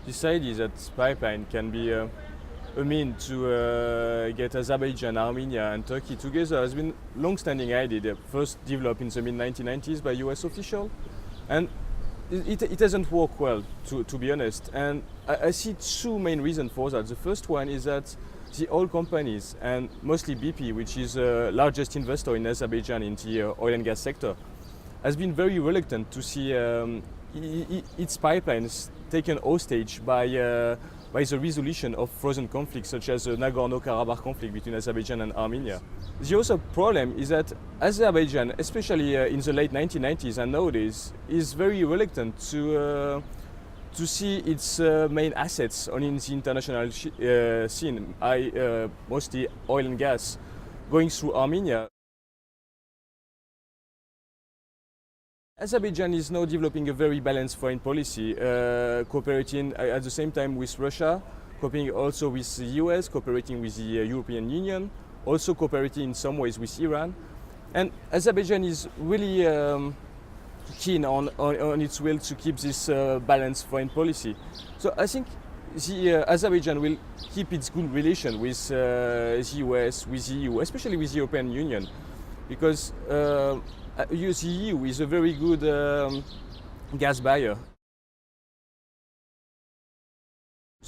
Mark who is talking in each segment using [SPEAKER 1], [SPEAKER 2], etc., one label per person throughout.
[SPEAKER 1] decided that pipeline can be a mean to get Azerbaijan, Armenia and Turkey together has been long-standing idea, first developed in the mid-1990s by US officials, and it hasn't worked well, to be honest. And I see two main reasons for that. The first one is that the oil companies, and mostly BP, which is the largest investor in Azerbaijan in the oil and gas sector, has been very reluctant to see its pipelines taken hostage by the resolution of frozen conflicts such as the Nagorno-Karabakh conflict between Azerbaijan and Armenia. The other problem is that Azerbaijan, especially in the late 1990s and nowadays, is very reluctant to see its main assets on in the international scene, mostly oil and gas, going through Armenia. Azerbaijan is now developing a very balanced foreign policy, cooperating at the same time with Russia, cooperating also with the US, cooperating with the European Union, also cooperating in some ways with Iran. And Azerbaijan is really keen on its will to keep this balanced foreign policy. So I think Azerbaijan will keep its good relation with the US, with the EU, especially with the European Union, because the EU is a very good gas buyer.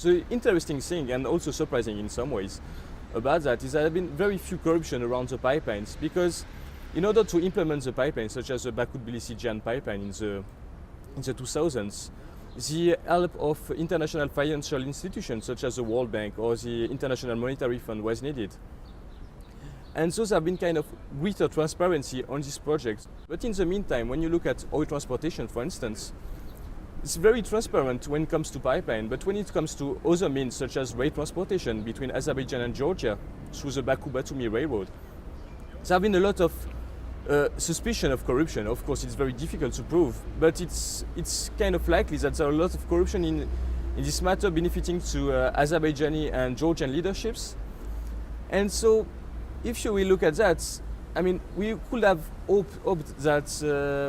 [SPEAKER 1] The interesting thing, and also surprising in some ways, about that is there have been very few corruption around the pipelines, because in order to implement the pipelines, such as the Baku-Tbilisi-Kars pipeline in the 2000s, the help of international financial institutions such as the World Bank or the International Monetary Fund was needed. And so there have been kind of greater transparency on this project. But in the meantime, when you look at oil transportation, for instance, it's very transparent when it comes to pipeline, but when it comes to other means such as rail transportation between Azerbaijan and Georgia through the Baku-Batumi railroad, there have been a lot of suspicion of corruption. Of course, it's very difficult to prove, but it's kind of likely that there are a lot of corruption in this matter benefiting to Azerbaijani and Georgian leaderships. And so, if you will look at that, I mean, we could have hoped that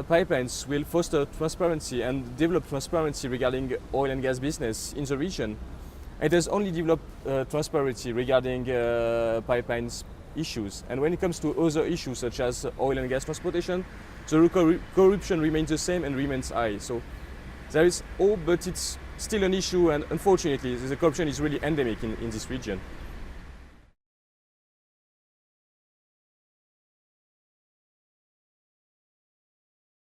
[SPEAKER 1] pipelines will foster transparency and develop transparency regarding oil and gas business in the region. It has only developed transparency regarding pipelines issues. And when it comes to other issues such as oil and gas transportation, the corruption remains the same and remains high. So there is hope, but it's still an issue, and unfortunately the corruption is really endemic in this region.